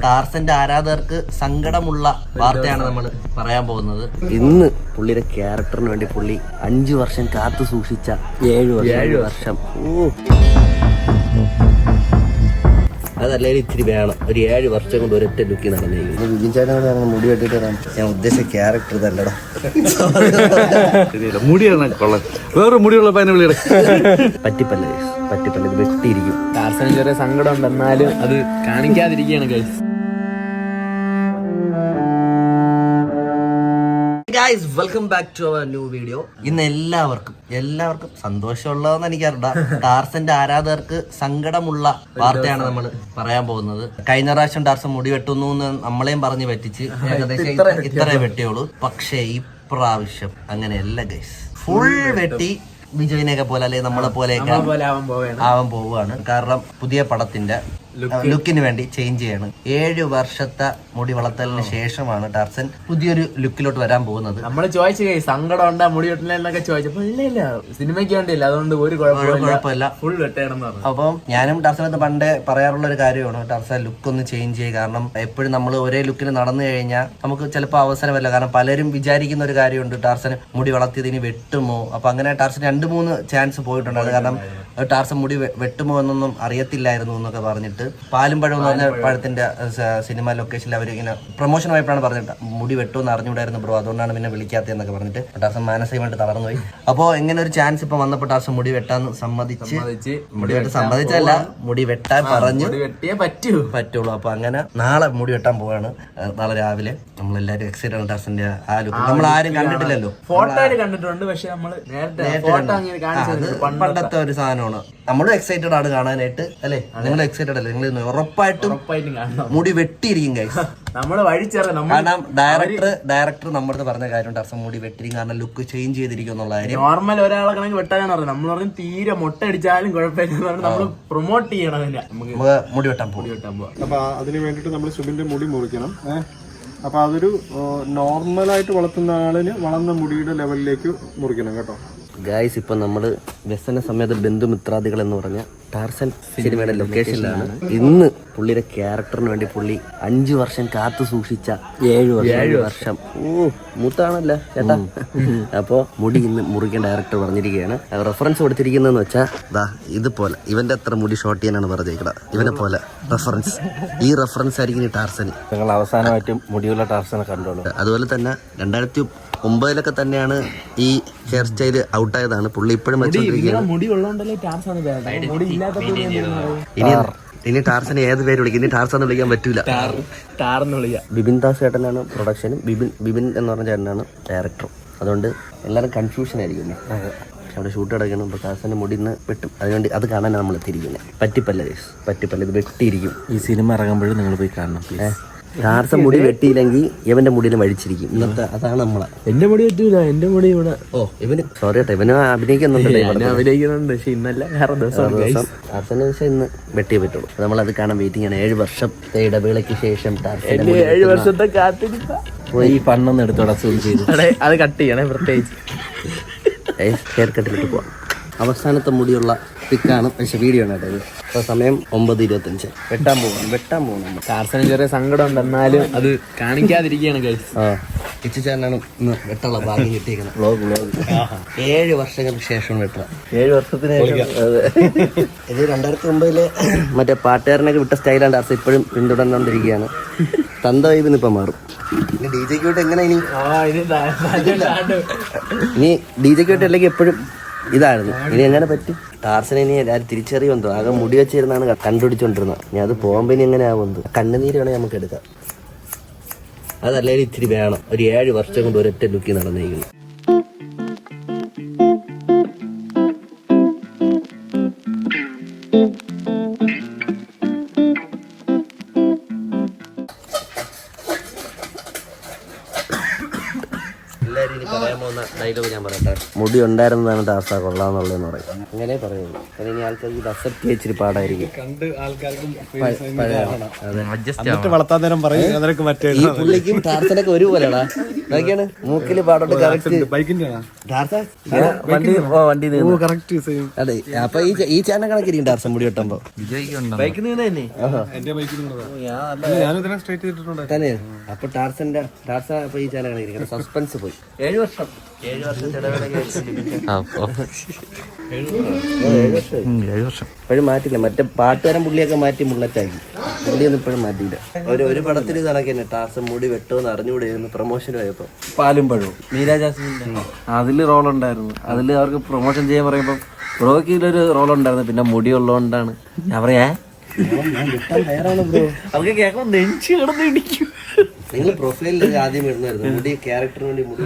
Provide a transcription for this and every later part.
ടാർസന്റെ ആരാധകർക്ക് സങ്കടമുള്ള വാർത്തയാണ് നമ്മൾ പറയാൻ പോകുന്നത്. ഇന്ന് പുള്ളിയുടെ ക്യാരക്ടറിന് വേണ്ടി പുള്ളി 5 വർഷം കാത്തു സൂക്ഷിച്ച 7 വർഷം അതല്ലേ ഇത്തിരി വേണം. ഒരു 7 വർഷം കൊണ്ട് ഒരൊറ്റ ലുക്കി നടന്നിരിക്കുന്നു. വിപിൻ ചേട്ടൻ മുടി വെട്ടിട്ട് വരാൻ ഞാൻ ഉദ്ദേശിച്ച ക്യാരക്ടർ ഇതല്ലടാ. മുടിയാണ് കൊള്ളാൻ. വേറെ മുടിയുള്ള പയ്യനെ വിളിയുടെ പറ്റിപ്പല്ല പറ്റിപ്പല്ല, ഇത് വെട്ടിയിരിക്കും. ടാർസന് ചെറിയ സങ്കടം ഉണ്ട്, എന്നാലും അത് കാണിക്കാതിരിക്കുകയാണ് guys. Guys, welcome back to our new video. ഇന്ന് എല്ലാവർക്കും സന്തോഷമുള്ളതെന്ന് എനിക്കറിയാം. ടാർസന്റെ ആരാധകർക്ക് സങ്കടമുള്ള വാർത്തയാണ് നമ്മൾ പറയാൻ പോകുന്നത്. കഴിഞ്ഞ പ്രാവശ്യം ടാർസൻ മുടി വെട്ടുന്നു എന്ന് നമ്മളെയും പറഞ്ഞ് പറ്റിച്ച് ഏകദേശം ഇത്രേ വെട്ടിയുള്ളൂ. പക്ഷേ ഈ പ്രാവശ്യം അങ്ങനെയല്ല ഗൈസ്, ഫുൾ വെട്ടി വിജയനെയൊക്കെ പോലെ അല്ലെങ്കിൽ നമ്മളെ പോലെയൊക്കെ ആവാൻ പോവുകയാണ്. കാരണം പുതിയ പടത്തിന്റെ ലുക്കിന് വേണ്ടി ചേഞ്ച് ചെയ്യാണ്. 7 വർഷത്തെ മുടി വളർത്തലിന് ശേഷമാണ് ടാർസൻ പുതിയൊരു ലുക്കിലോട്ട് വരാൻ പോകുന്നത്. നമ്മള് ചോദിച്ചു സങ്കടം ഉണ്ടാ മുടി വെട്ടില്ലെന്നൊക്കെ ചോദിച്ചപ്പോ ഇല്ല സിനിമയ്ക്ക് വേണ്ടിയില്ല, അതുകൊണ്ട് ഒരു കുഴപ്പമില്ല, ഫുൾ വെട്ടണം എന്ന് പറഞ്ഞു. അപ്പം ഞാനും ടാർസനത്ത് പണ്ടേ പറയാറുള്ള ഒരു കാര്യമാണ്, ടാർസൻ ലുക്ക് ഒന്ന് ചേഞ്ച് ചെയ്യുക. കാരണം എപ്പോഴും നമ്മൾ ഒരേ ലുക്കിൽ നടന്നു കഴിഞ്ഞാൽ നമുക്ക് ചിലപ്പോൾ അവസരമല്ല. കാരണം പലരും വിചാരിക്കുന്ന ഒരു കാര്യമുണ്ട്, ടാർസൻ മുടി വളർത്തിയത് ഇനി വെട്ടുമോ. അപ്പൊ അങ്ങനെ ടാർസൻ 2-3 ചാൻസ് പോയിട്ടുണ്ടായിരുന്നു. കാരണം ടാർസൻ മുടി വെട്ടുമോ എന്നൊന്നും അറിയത്തില്ലായിരുന്നു എന്നൊക്കെ പറഞ്ഞിട്ട് പാലും പഴം എന്ന് പറഞ്ഞ പഴത്തിന്റെ സിനിമ ലൊക്കേഷനിൽ അവരിങ്ങനെ പ്രൊമോഷൻ ആയപ്പോഴാണ് പറഞ്ഞിട്ട് മുടി വെട്ടുമെന്ന് അറിഞ്ഞൂടായിരുന്നു ബ്രോ, അതുകൊണ്ടാണ് പിന്നെ വിളിക്കാത്തതെന്നൊക്കെ പറഞ്ഞിട്ട് ടാർസൻ മാനസികമായിട്ട് തളർന്നുപോയി. അപ്പോൾ എങ്ങനെ ഒരു ചാൻസ് ഇപ്പൊ വന്നപ്പോൾ ടാർസൻ മുടി വെട്ടാന്ന് സമ്മതിച്ചല്ല, മുടി വെട്ടാൻ പറഞ്ഞു പറ്റുള്ളൂ. അപ്പൊ അങ്ങനെ നാളെ മുടി വെട്ടാൻ പോവാണ്. നാളെ രാവിലെ നമ്മളെല്ലാരും എക്സൈറ്റഡ് ആണ്. ടാർസന്റെ ആ ലുക്ക് നമ്മൾ ആരും കണ്ടിട്ടില്ലല്ലോ, ഫോട്ടോയിൽ കണ്ടിട്ടുണ്ട്. പക്ഷെ നമ്മള് പണ്ടത്തെ ഒരു സാധനമാണ്. നമ്മളും എക്സൈറ്റഡ് ആണ് കാണാനായിട്ട് അല്ലേ? നിങ്ങൾ എക്സൈറ്റഡ് അല്ലേ? നിങ്ങൾ ഉറപ്പായിട്ടും മുടി വെട്ടിയിരിക്കും ഗൈസ്. കാരണം ഡയറക്ടർ നമ്മുടെ പറഞ്ഞ കാര്യം ടാർസൻ മുടി വെട്ടിരിക്കും, കാരണം ലുക്ക് ചേഞ്ച് ചെയ്തിരിക്കും എന്നുള്ള കാര്യം. നോർമൽ ഒരാളെ കണക്ക് വെട്ടാനാണ് പറഞ്ഞത്. നമ്മൾ പറഞ്ഞ തീരെ മുട്ട അടിച്ചാലും കുഴപ്പമില്ല, നമ്മൾ പ്രൊമോട്ട് ചെയ്യണം. നമുക്ക് മുടി വെട്ടാൻ പോകും. അപ്പൊ അതിന് വേണ്ടിട്ട് നമ്മൾ സുബിന്റെ മുടി മുറിക്കണം. അപ്പൊ അതൊരു നോർമലായിട്ട് വളർത്തുന്ന ആളിന് വളർന്ന മുടിയുടെ ലെവലിലേക്ക് മുറിക്കണം കേട്ടോ ഗായ്സ്. ഇപ്പൊ നമ്മള് വ്യസന സമയത്ത് ബന്ധുമിത്രാദികൾ എന്ന് പറഞ്ഞ ടാർസൻ സിനിമയുടെ ലൊക്കേഷനിലാണ്. ഇന്ന് പുള്ളിയുടെ ക്യാരക്ടറിന് വേണ്ടി പുള്ളി 5 വർഷം കാത്തു സൂക്ഷിച്ച 7 വർഷം. മൂത്താണല്ലോ ചേട്ടാ. അപ്പോ മുടി ഇന്ന് മുറിക്കാൻ ഡയറക്ടർ പറഞ്ഞിരിക്കുകയാണ്. റെഫറൻസ് കൊടുത്തിരിക്കുന്നതെന്ന് വെച്ചാൽ ദാ ഇതുപോലെ ഇവന്റെ അത്ര മുടി ഷോർട്ട് ചെയ്യാനാണ് പറഞ്ഞിരിക്കുന്നത്. ഇവനെ പോലെ റെഫറൻസ്, ഈ റെഫറൻസ് ആയിരിക്കും ടാർസന്. ഞങ്ങൾ അവസാനമായിട്ടും മുടിയുള്ള ടാർസനെ കണ്ടോളൂ. അതുപോലെ തന്നെ 2009 തന്നെയാണ് ഈ ഹെയർ സ്റ്റൈല് ഔട്ടായതാണ്. പുള്ളി ഇപ്പോഴും ഇനി ടാർസനെ ഏത് പേര് വിളിക്കും? ഇനി ടാർസെന്ന് വിളിക്കാൻ പറ്റൂല, ബിബിൻ ദാസ് ചേട്ടനാണ് പ്രൊഡക്ഷനും, ബിബിൻ എന്ന് പറഞ്ഞ ചേട്ടനാണ് ഡയറക്ടറും. അതുകൊണ്ട് എല്ലാവരും കൺഫ്യൂഷൻ ആയിരിക്കും. അവിടെ ഷൂട്ട് കിടക്കണം. ഇപ്പോൾ ടാർസന്റെ മുടി ഇന്ന് വെട്ടും, അതുകൊണ്ട് അത് കാണാനാണ് നമ്മൾ എത്തിയിരിക്കുന്നത്. പറ്റിപ്പല്ല ഇത് വെട്ടിയിരിക്കും. ഈ സിനിമ ഇറങ്ങുമ്പോഴും നിങ്ങൾ പോയി കാണണം. ടാർസൻ മുടി വെട്ടിയില്ലെങ്കിൽ ഇവന്റെ മുടിയിൽ വഴിച്ചിരിക്കും. ഇന്നത്തെ അതാണ് നമ്മളെ. എന്റെ മുടി പറ്റൂല, എന്റെ മുടി ഇവിടെ. ഇവന് സോറി കേട്ടോ, ഇവന് അഭിനയിക്കുന്നുണ്ട്. പക്ഷെ ഇന്നല്ല, വേറെ ദിവസം ടാർസന്റെ ദിവസം ഇന്ന് വെട്ടിയേ പറ്റുള്ളൂ. നമ്മളത് കാണാൻ വെയിറ്റിംഗ് ആണ്. 7 വർഷത്തെ ഇടവേളയ്ക്ക് ശേഷം 7 വർഷത്തെ കാത്തിരിപ്പ ഈ പണ്ണൊന്നും എടുത്തോടെ സൂം ചെയ്ത് അത് കട്ട് ചെയ്യണേ പ്രത്യേകിച്ച്. ഹെയർ കട്ടിലിട്ട് പോവാം. അവസാനത്തെ മുടിയുള്ള പിക്കാണ്, പക്ഷെ വീഡിയോ ആണ് കേട്ടോ. ഇപ്പൊ സമയം 9:25. വെട്ടാൻ പോകണം. ടാർസന് ചെറിയ സങ്കടം ഉണ്ട്, എന്നാലും അത് കാണിക്കാതിരിക്കുകയാണ് ഗൈസ്. കിച്ചുചാരനാണ് ഇന്ന് വെട്ടുള്ള ഭാഗ്യം കിട്ടിയിരിക്കുന്നത്. വ്ളോഗ് 7 വർഷങ്ങൾക്ക് ശേഷം വെട്ടുക. 7 വർഷത്തിന് ഇത് 2009 മറ്റേ പാട്ടുകാരനൊക്കെ വിട്ട സ്റ്റൈലാണ് ടാർസൻ ഇപ്പോഴും പിന്തുടർന്നുകൊണ്ടിരിക്കുകയാണ്. തന്ത വൈബിന്ന് ഇപ്പം മാറും. ഇനി ഡി ജെക്ക് വിട്ട് എങ്ങനെ ഇനി ഡി ജെക്ക് വിട്ട് അല്ലെങ്കിൽ എപ്പോഴും ഇതായിരുന്നു. ഇനി എങ്ങനെ പറ്റും? ടാർസനെ ഇനി എല്ലാവരും തിരിച്ചറിയുമെന്തോ. ആകെ മുടി വെച്ചിരുന്നാണ് കണ്ടുപിടിച്ചോണ്ടിരുന്നത്. ഞാൻ അത് പോകുമ്പോ ഇനി എങ്ങനെ ആവുന്നത്? കണ്ണുനീര് വേണേ നമുക്ക് എടുക്കാം. അതല്ലേ ഇത്തിരി വേണം. ഒരു 7 വർഷം കൊണ്ട് ഒരൊറ്റ ലുക്കി നടന്നിരിക്കുന്നു. എല്ലാവരും ഇനി പറയാൻ പോകുന്ന ഡയലോഗ് ഞാൻ പറയട്ടെ. മുടി ഉണ്ടായിരുന്നതാണ് ടാർസ കൊള്ളാന്നുള്ളതെന്ന് പറയും. അങ്ങനെ പറയുള്ളൂ. കാരണം ഇനി ആൾക്കാർക്ക് ഇത് അക്സെപ്റ്റ് ചെയ്യിച്ചിട്ട് പാടായിരിക്കും. വളർത്താൻ നേരം പറയും അതിനൊക്കെ മറ്റേ ഈ പുള്ളിക്കും ടാർസനൊക്കെ ഒരുപോലെടാ. അതൊക്കെയാണ് മൂക്കില് പാടോട്ട് കറക്റ്റ് വണ്ടി കറക്റ്റ് സെയിം. അതെ. അപ്പൊ ഈ ചേട്ടൻ കണക്കിരിക്കും ടാർസൻ മുടി വെട്ടുമ്പോ ബൈക്കിൽ നിന്ന് തന്നെ എന്റെ ബൈക്കിൽ ഞാനിതിനെ സ്ട്രൈറ്റ് ചെയ്തിട്ടുണ്ട്. തന്നെ. അപ്പൊ ടാർസൻ അപ്പൊ ഈ ചേട്ടൻ കണക്കിരിക്കണം. സസ്പെൻസ് പോയി. 7 വർഷം ഇപ്പോഴും മാറ്റില്ല. മറ്റേ പാട്ടുകാരൻ പുള്ളിയൊക്കെ മാറ്റി മുള്ളറ്റാക്കി. പുള്ളിയൊന്നും ഇപ്പോഴും മാറ്റിയില്ല. ഒരു പടത്തിൽ ഇത് കണക്ക് തന്നെ ടാർസൻ മുടി വെട്ടുമെന്ന് അറിഞ്ഞുകൂടെയായിരുന്നു പ്രൊമോഷൻ പോയപ്പോ. പാലും പഴവും മീരാജാസിന്റെ അതില് റോൾ ഉണ്ടായിരുന്നു. അതില് അവർക്ക് പ്രൊമോഷൻ ചെയ്യാൻ പറയുമ്പോ ബ്രോക്ക് ഇതിലൊരു റോൾ ഉണ്ടായിരുന്നു. പിന്നെ മുടി ഉള്ളതുകൊണ്ടാണ് ഞാൻ പറയാ അവർക്ക് കേൾക്കുമ്പോ നെഞ്ച് കിടന്ന് ഇടിക്കും. നിങ്ങൾ പ്രൊഫൈലിൽ ആദ്യം ഇടുന്നായിരുന്നു മുടി ക്യാരക്ടറിന് വേണ്ടി മുടി.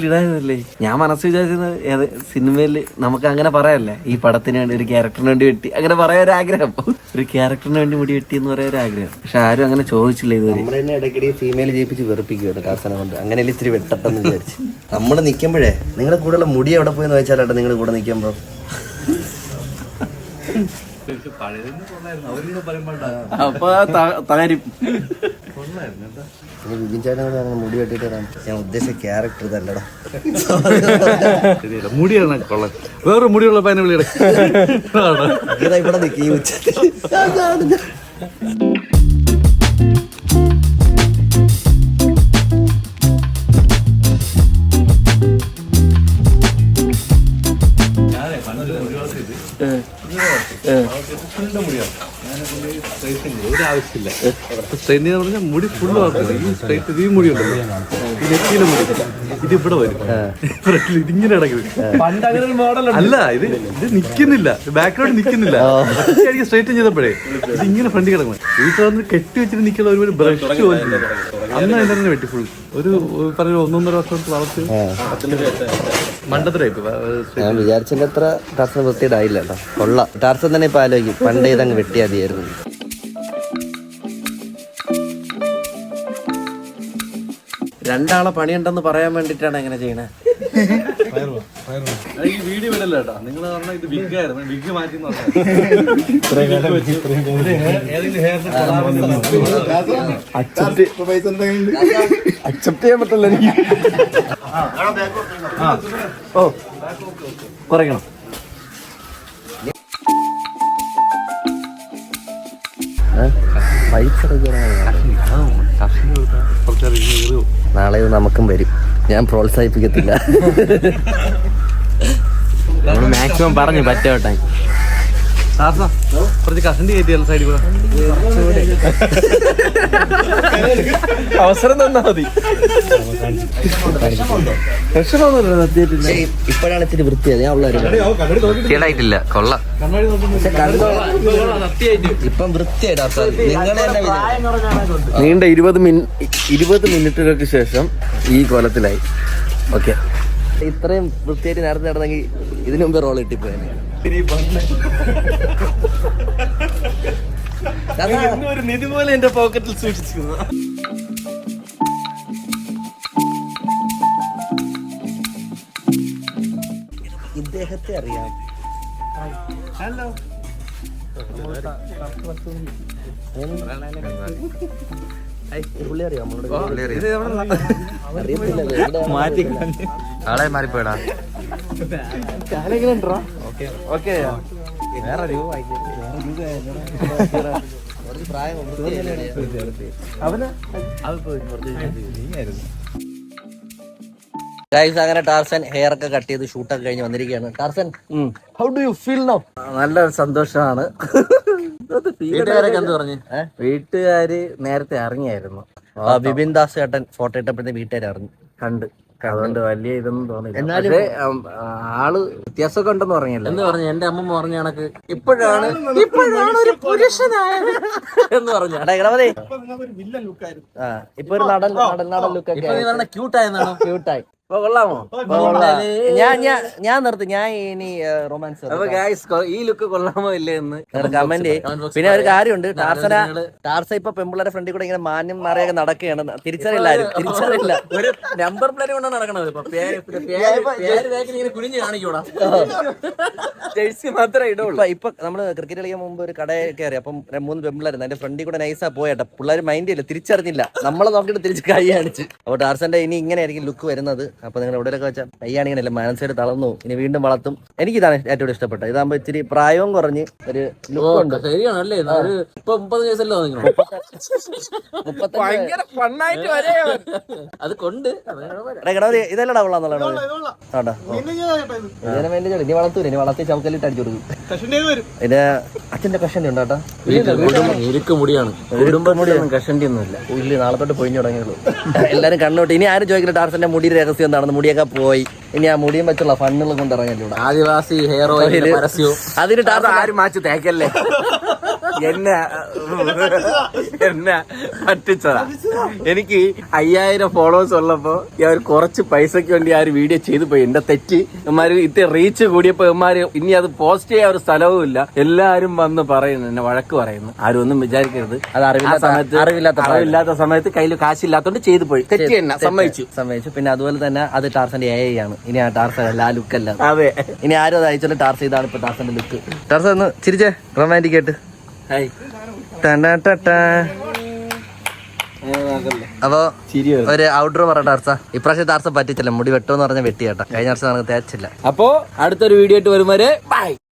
ഇടായിരുന്നല്ലേ. ഞാൻ മനസ്സിൽ വിചാരിച്ചത് സിനിമയില് നമുക്ക് അങ്ങനെ പറയല്ലേ, ഈ പടത്തിന് വേണ്ടി ഒരു ക്യാരക്ടറിന് വേണ്ടി വെട്ടി അങ്ങനെ പറയാൻ ഒരു ആഗ്രഹം. ഒരു ക്യാരക്ടറിന് വേണ്ടി മുടി വെട്ടി എന്ന് പറയാൻ ഒരു ആഗ്രഹം. പക്ഷെ ആരും അങ്ങനെ ചോദിച്ചില്ല ഇതുവരെ. നമ്മൾ തന്നെ ഇടയ്ക്കിടെ ഫീമെയിൽ ജയിപ്പിച്ച് വെറുപ്പിക്കുകയാണ് ടാർസനെ കൊണ്ട്. അങ്ങനെ ഇത്തിരി വെട്ടട്ടെന്ന് വിചാരിച്ചു. നമ്മൾ നിൽക്കുമ്പോഴേ നിങ്ങളുടെ കൂടെയുള്ള മുടി എവിടെ പോയെന്ന് വെച്ചാലാട്ടെ നിങ്ങളുടെ കൂടെ നിൽക്കുമ്പോ അപ്പൊ തകരും. വിപിൻ ചേട്ടൻ മുടി വെട്ടിട്ട് വരാൻ ഞാൻ ഉദ്ദേശിച്ച ക്യാരക്ടർ ഇതല്ലടാ. മുടിയാണ് കൊള്ളാൻ. വേറെ മുടിയുള്ള പൈന വിളിയുടെ ഇതാ ഇവിടെ നിൽക്കും ഈ ഉച്ചത്തിൽ. ഒരാവശ്യമില്ല. സ്ട്രെയിൻ പറഞ്ഞാൽ മുടി ഫുള്ള് ഈ സ്ട്രൈറ്റ് ഈ മുടി ഉണ്ടല്ലോ, ഈ നെറ്റിയിലെ മുടി ഇത് ഇവിടെ വരും. ഇതിങ്ങനെ ഇടയ്ക്ക് അല്ല, ഇത് നിക്കുന്നില്ല, ബാക്ക്ഗ്രൗണ്ട് നിക്കുന്നില്ല. സ്ട്രൈറ്റ് ചെയ്തപ്പോഴേ ഇതിങ്ങനെ ഫ്രണ്ട് കിടക്കണം. വീട്ടിൽ കെട്ടി വെച്ചിട്ട് നിൽക്കുന്ന ഒരു ബ്രഷ് പോലും അന്ന് അതിന്റെ തന്നെ വെട്ടി ഫുൾ ഒരു പറഞ്ഞ 1.5 വർഷം വളർത്തി മണ്ടത്തിലായി. ഞാൻ വിചാരിച്ചതിന്റെ അത്ര ടാർസൻ വൃത്തിയിടായില്ല കേട്ടോ. കൊള്ളാം. ടാർസൻ തന്നെ ഇപ്പൊ ആലോചിക്കും പണ്ടേ ഇതങ്ങ് വെട്ടിയാൽ മതിയായിരുന്നു. രണ്ടാളെ പണിയുണ്ടെന്ന് പറയാൻ വേണ്ടിട്ടാണ് എങ്ങനെ ചെയ്യണേ. ഈ വീഡിയോ വിടല്ല കേട്ടോ. നിങ്ങൾ പറഞ്ഞാൽ ഇത് വിഗായിരുന്നു, വിഗ് മാറ്റി അക്സെപ്റ്റ് ചെയ്യാൻ പറ്റില്ല എനിക്ക്. ഓ കുറയ്ക്കണം. നാളെ ഇത് നമുക്കും വരും. ഞാൻ പ്രോത്സാഹിപ്പിക്കത്തില്ല. നമ്മൾ മാക്സിമം പറഞ്ഞു പറ്റോട്ടെ. കുറച്ച് കഷണ്ടി കയറ്റിയല്ല സൈഡിൽ കൂടെ. അവസരം തന്നാ മതി. ഇപ്പോഴാണ് ഇത്തിരി വൃത്തിയായത്. ഞാൻ ഉള്ളവരുത്തിയായിട്ടില്ല. കൊള്ളാം. ഇപ്പം വൃത്തിയായിട്ട് നിങ്ങളെ തന്നെ നീണ്ട 20 മിനിറ്റുകൾക്ക് ശേഷം ഈ കോലത്തിലായി. ഓക്കെ, ഇത്രയും വൃത്തിയായിട്ട് നേരത്തെ നടന്നെങ്കിൽ ഇതിനു മുമ്പേ റോൾ കിട്ടിപ്പോയെന്നെ. ഒരു നിധി പോലെ എന്റെ പോക്കറ്റിൽ സൂക്ഷിച്ചിരുന്നു. ഇദ്ദേഹത്തെ അറിയാം. ഹലോ. പുള്ളി അറിയാം. ആളെ മാറിപ്പോയടാ. ഓക്കെ പ്രായം ഗൈസ്, അങ്ങനെ ടാർസൻ ഹെയർ ഒക്കെ കട്ട് ചെയ്ത് ഷൂട്ടൊക്കെ കഴിഞ്ഞ് വന്നിരിക്കുകയാണ്. Tarzan, how do you feel now? നല്ല സന്തോഷമാണ്. വീട്ടുകാരൊക്കെ എന്ത് പറഞ്ഞു? വീട്ടുകാര് നേരത്തെ അറിഞ്ഞായിരുന്നു. ബിപിൻ ദാസ് ചേട്ടൻ ഫോട്ടോ ഇട്ടപ്പോഴത്തെ വീട്ടുകാർ അറിഞ്ഞു, കണ്ട്. അതുകൊണ്ട് വലിയ ഇതൊന്നും തോന്നില്ല. പക്ഷേ ആള് വ്യത്യാസമൊക്കെ ഉണ്ടെന്ന് പറഞ്ഞല്ലോ. എന്ന് പറഞ്ഞു എന്റെ അമ്മ പറഞ്ഞ കണക്ക് ഇപ്പോഴാണ് ഒരു പുരുഷനായത് എന്ന് പറഞ്ഞു. ഇപ്പൊ ഒരു നടൻ ലുക്കൊക്കെ ക്യൂട്ടായി. അപ്പൊ കൊള്ളാമോ? ഞാൻ നിർത്തി. ഞാൻ ഇനി റൊമാൻസ് അപ്പൊ ഗായ്സ് ഈ ലുക്ക് കൊള്ളാമോ ഇല്ലേ എന്ന് കമന്റ്. പിന്നെ ഒരു കാര്യമുണ്ട്, ടാർസ ഇപ്പൊ പെമ്പിള്ളേരെ ഫ്രണ്ടിൽ കൂടെ ഇങ്ങനെ മാന്യം മറിയൊക്കെ നടക്കുകയാണ്. തിരിച്ചറിയില്ല, ഒരു നമ്പർ പ്ലേറ്റ് കൊണ്ടാണ് നടക്കണത്. കുനിഞ്ഞ് കാണിക്കൂടാ, ജേഴ്സി മാത്രമേ ഇടുള്ളൂ. ഇപ്പൊ നമ്മള് ക്രിക്കറ്റ് കളിക്കാൻ മുമ്പ് ഒരു കടയിൽ കയറി. അപ്പം 3 പെമ്പിള്ളായിരുന്നു. അതിന്റെ ഫ്രണ്ടിൽ കൂടെ നൈസാ പോയട്ടെ. പിള്ളേർ മൈൻഡ് ചെയ്യില്ല, തിരിച്ചറിഞ്ഞില്ല. നമ്മളെ നോക്കിയിട്ട് തിരിച്ച് കൈ കാണിച്ച്. അപ്പൊ ടാർസന്റെ ഇനി ഇങ്ങനെ ആയിരിക്കും ലുക്ക് വരുന്നത്. അപ്പൊ നിങ്ങൾ എവിടെയൊക്കെ വെച്ചാൽ കൈയാണിങ്ങനെ മനസ്സേട് തളർന്നു. ഇനി വീണ്ടും വളർത്തും. എനിക്കിതാണ് ഏറ്റവും ഇഷ്ടപ്പെട്ടത്. ഇതാകുമ്പോ ഇച്ചിരി പ്രായവും കുറഞ്ഞ് ഒരു ലുക്ക് ഉണ്ട്. ശരിയാണല്ലേ? ഇപ്പൊ 30 വയസ്സല്ലോ ഭയങ്കര ഫണ്ണായിട്ട് വരെ അത് കൊണ്ട് ഇതല്ലടാ കൊള്ളാന്നുള്ളത്. ഇനി വളർത്തൂല, ഇനി വളർത്തി ചവക്കല്ലിട്ട് അടിച്ചു കൊടുക്കും. ഇത് അച്ഛന്റെ കഷണ്ടി ഉണ്ട് കേട്ടോ. ഇരുക്ക് മുടിയാണ്. കുടുംബമുടിയൊന്നും കഷണ്ടി ഒന്നുമില്ല. ഇല്ല, നാളെ തൊട്ട് പൊഴിഞ്ഞു തുടങ്ങിയുള്ളൂ. എല്ലാരും കണ്ണോട്ട്. ഇനി ആരും ചോദിക്കില്ല ടാർസന്റെ മുടിയുടെ രഹസ്യം എന്താണെന്ന്. മുടിയൊക്കെ പോയി. ഇനി ആ മുടിയും വെച്ചുള്ള ഫണ്ണുകൾ കൊണ്ട് ഇറങ്ങില്ല. ആദിവാസി ഹെയർ ഓയിൽ പരസ്യവും അതിന് ടാർസ ആരും മാച്ച് തേക്കല്ലേ. എന്നെ പറ്റിച്ചതാ. എനിക്ക് 5000 ഫോളോവേഴ്സ് ഉള്ളപ്പോ ഞാൻ കുറച്ച് പൈസക്ക് വേണ്ടി ആ ഒരു വീഡിയോ ചെയ്തു പോയി. എന്റെ തെറ്റ്. ഇമാര് ഇത്ര റീച്ച് കൂടിയപ്പോ ഇമാര് ഇനി അത് പോസ്റ്റ് ചെയ്യാൻ ഒരു സ്ഥലവും ഇല്ല. എല്ലാരും വന്ന് പറയുന്നു, എന്നെ വഴക്ക് പറയുന്നു. ആരും ഒന്നും വിചാരിക്കരുത്. അത് അറിവില്ലാത്ത സമയത്ത് കയ്യിൽ കാശില്ലാത്തോണ്ട് ചെയ്തു പോയി. തെറ്റ് തന്നെ സമ്മതിച്ചു. പിന്നെ അതുപോലെ തന്നെ അത് ടാർസന്റെ AI ആണ്. ഇനി ആ ടാർസ അല്ല, ആ ലുക്ക് അല്ല. അതെ, ഇനി ആരും അത് അയച്ചാലും ടാർസ ഇതാണ് ഇപ്പൊ ടാർസന്റെ ലുക്ക്. ടാർസ ഒന്ന് ചിരിച്ചേ, റൊമാൻറ്റിക് ആയിട്ട്. അപ്പൊ ഒരു ഔട്ട്ഡോർ പറ ടാർസ. ഇപ്രാവശ്യം ടാർസ പറ്റിച്ചല്ല. മുടി വെട്ടോന്ന് പറഞ്ഞ വെട്ടി കേട്ടാ. കഴിഞ്ഞ വർഷം നമുക്ക് തേച്ചില്ല. അപ്പോ അടുത്തൊരു വീഡിയോ ആയിട്ട് വരും വരെ ബൈ.